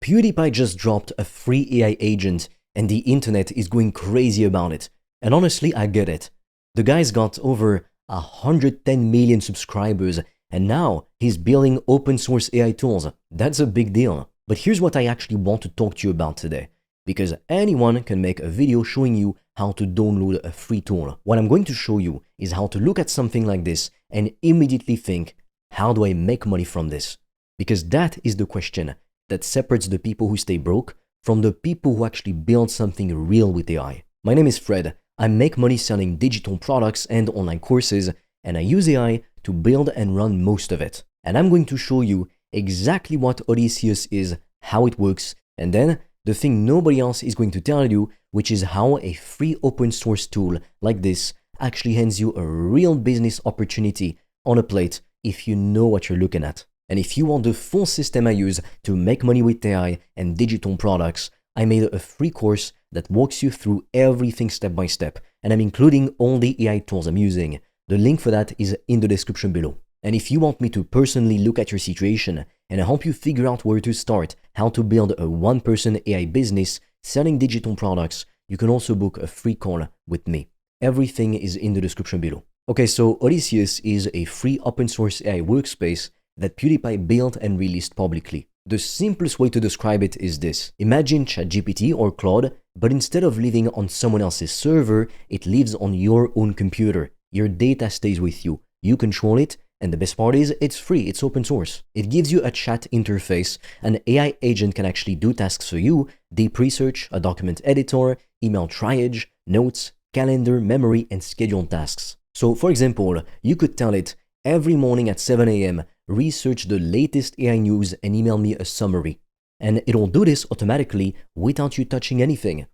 PewDiePie just dropped a free AI agent and the internet is going crazy about it. And honestly, I get it. The guy's got over 110 million subscribers and now he's building open source AI tools. That's a big deal. But here's what I actually want to talk to you about today. Because anyone can make a video showing you how to download a free tool. What I'm going to show you is how to look at something like this and immediately think, how do I make money from this? Because that is the question that separates the people who stay broke from the people who actually build something real with AI. My name is Fred. I make money selling digital products and online courses, and I use AI to build and run most of it. And I'm going to show you exactly what Odysseus is, how it works, and then the thing nobody else is going to tell you, which is how a free open source tool like this actually hands you a real business opportunity on a plate if you know what you're looking at. And if you want the full system I use to make money with AI and digital products, I made a free course that walks you through everything step by step, and I'm including all the AI tools I'm using. The link for that is in the description below. And if you want me to personally look at your situation and help you figure out where to start, how to build a one-person AI business selling digital products, you can also book a free call with me. Everything is in the description below. Okay, so Odysseus is a free open source AI workspace that PewDiePie built and released publicly. The simplest way to describe it is this. Imagine ChatGPT or Claude, but instead of living on someone else's server, it lives on your own computer. Your data stays with you. You control it, and the best part is it's free, it's open source. It gives you a chat interface. An AI agent can actually do tasks for you, deep research, a document editor, email triage, notes, calendar, memory, and scheduled tasks. So for example, you could tell it, every morning at 7 a.m., research the latest AI news and email me a summary. And it'll do this automatically without you touching anything.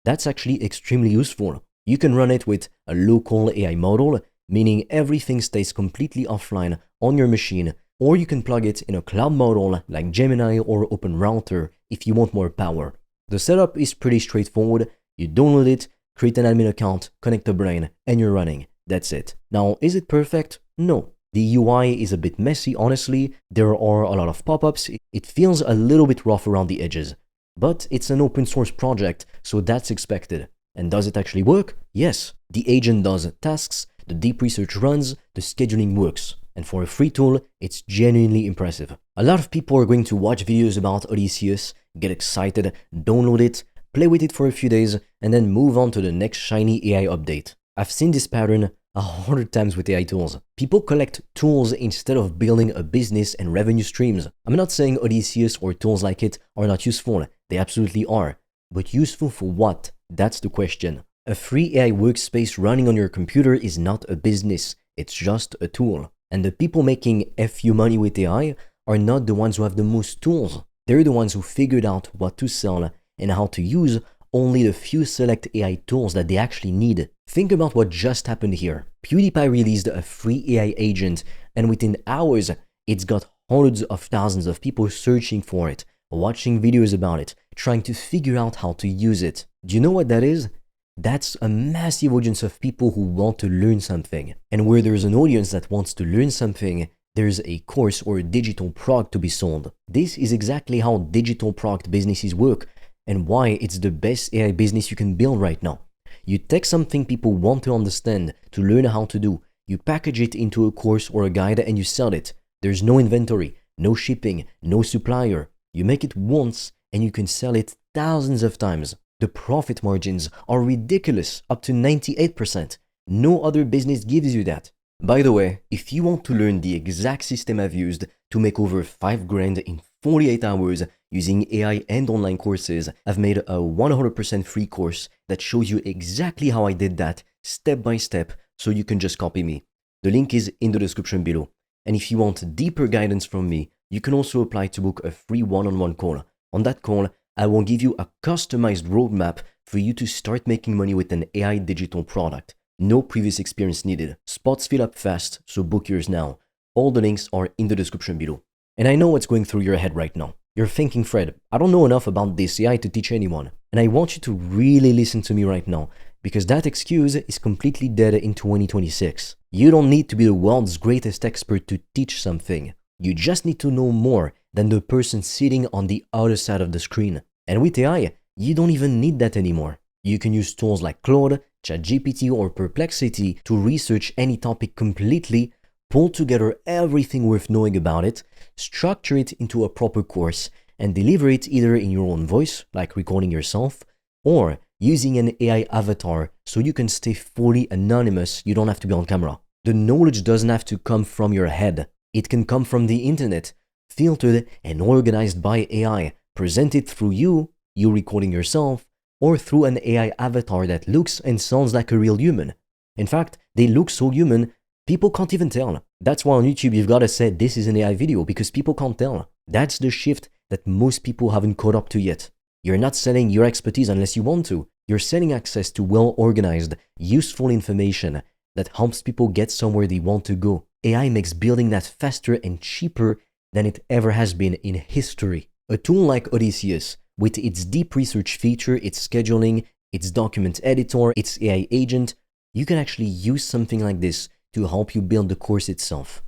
That's actually extremely useful. You can run it with a local AI model, meaning everything stays completely offline on your machine, or you can plug it in a cloud model like Gemini or OpenRouter if you want more power. The setup is pretty straightforward. You download it, create an admin account, connect a brain, and you're running. That's it. Now, is it perfect? No. The UI is a bit messy, honestly. There are a lot of pop-ups. It feels a little bit rough around the edges. But it's an open source project, so that's expected. And does it actually work? Yes. The agent does tasks, the deep research runs, the scheduling works. And for a free tool, it's genuinely impressive. A lot of people are going to watch videos about Odysseus, get excited, download it, play with it for a few days, and then move on to the next shiny AI update. I've seen this pattern 100 times with AI tools. People collect tools instead of building a business and revenue streams. I'm not saying Odysseus or tools like it are not useful. They absolutely are. But useful for what? That's the question. A free AI workspace running on your computer is not a business. It's just a tool. And the people making FU money with AI are not the ones who have the most tools. They're the ones who figured out what to sell and how to use only the few select AI tools that they actually need. Think about what just happened here. PewDiePie released a free AI agent, and within hours, it's got hundreds of thousands of people searching for it, watching videos about it, trying to figure out how to use it. Do you know what that is? That's a massive audience of people who want to learn something. And where there's an audience that wants to learn something, there's a course or a digital product to be sold. This is exactly how digital product businesses work, and why it's the best AI business you can build right now. You take something people want to understand, to learn how to do, you package it into a course or a guide and you sell it. There's no inventory, no shipping, no supplier. You make it once and you can sell it thousands of times. The profit margins are ridiculous, up to 98%. No other business gives you that. By the way, if you want to learn the exact system I've used to make over 5 grand in 48 hours using AI and online courses, I've made a 100% free course that shows you exactly how I did that step by step, so you can just copy me. The link is in the description below. And if you want deeper guidance from me, you can also apply to book a free one-on-one call. On that call, I will give you a customized roadmap for you to start making money with an AI digital product. No previous experience needed. Spots fill up fast, so book yours now. All the links are in the description below. And I know what's going through your head right now. You're thinking, Fred, I don't know enough about this AI to teach anyone. And I want you to really listen to me right now, because that excuse is completely dead in 2026. You don't need to be the world's greatest expert to teach something. You just need to know more than the person sitting on the other side of the screen. And with AI, you don't even need that anymore. You can use tools like Claude, ChatGPT, or Perplexity to research any topic completely, pull together everything worth knowing about it, structure it into a proper course, and deliver it either in your own voice, like recording yourself, or using an AI avatar so you can stay fully anonymous, you don't have to be on camera. The knowledge doesn't have to come from your head. It can come from the internet, filtered and organized by AI, presented through you recording yourself, or through an AI avatar that looks and sounds like a real human. In fact, they look so human, people can't even tell. That's why on YouTube you've got to say this is an AI video, because people can't tell. That's the shift that most people haven't caught up to yet. You're not selling your expertise unless you want to. You're selling access to well-organized, useful information that helps people get somewhere they want to go. AI makes building that faster and cheaper than it ever has been in history. A tool like Odysseus, with its deep research feature, its scheduling, its document editor, its AI agent, you can actually use something like this to help you build the course itself.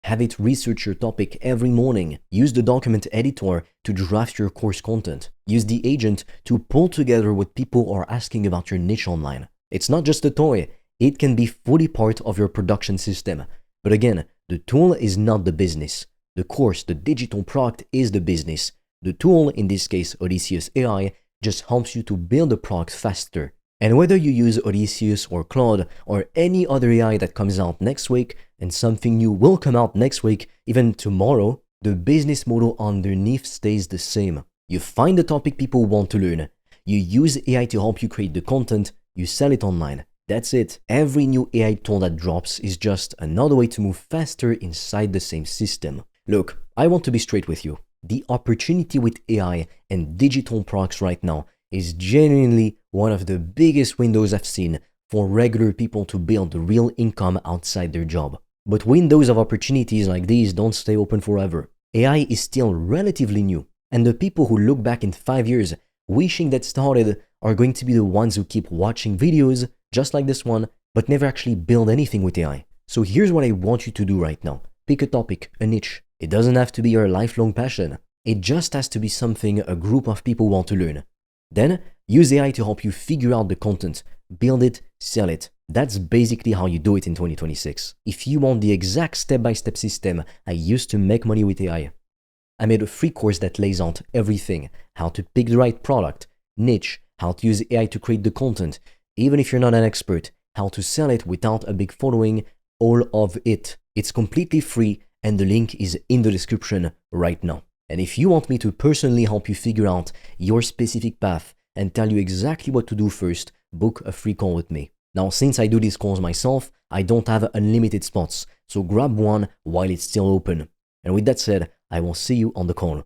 Have it research your topic every morning. Use the document editor to draft your course content. Use the agent to pull together what people are asking about your niche online. It's not just a toy, it can be fully part of your production system. But again, the tool is not the business. The course, the digital product is the business. The tool, in this case Odysseus AI, just helps you to build the product faster. And whether you use Odysseus or Claude or any other AI that comes out next week, and something new will come out next week, even tomorrow, the business model underneath stays the same. You find the topic people want to learn. You use AI to help you create the content. You sell it online. That's it. Every new AI tool that drops is just another way to move faster inside the same system. Look, I want to be straight with you. The opportunity with AI and digital products right now is genuinely one of the biggest windows I've seen for regular people to build real income outside their job. But windows of opportunities like these don't stay open forever. AI is still relatively new, and the people who look back in 5 years wishing that started are going to be the ones who keep watching videos just like this one, but never actually build anything with AI. So here's what I want you to do right now. Pick a topic, a niche. It doesn't have to be your lifelong passion. It just has to be something a group of people want to learn. Then, use AI to help you figure out the content, build it, sell it. That's basically how you do it in 2026. If you want the exact step-by-step system I used to make money with AI, I made a free course that lays out everything: how to pick the right product, niche, how to use AI to create the content, even if you're not an expert, how to sell it without a big following, all of it. It's completely free, and the link is in the description right now. And if you want me to personally help you figure out your specific path and tell you exactly what to do first, book a free call with me. Now, since I do these calls myself, I don't have unlimited spots, so grab one while it's still open. And with that said, I will see you on the call.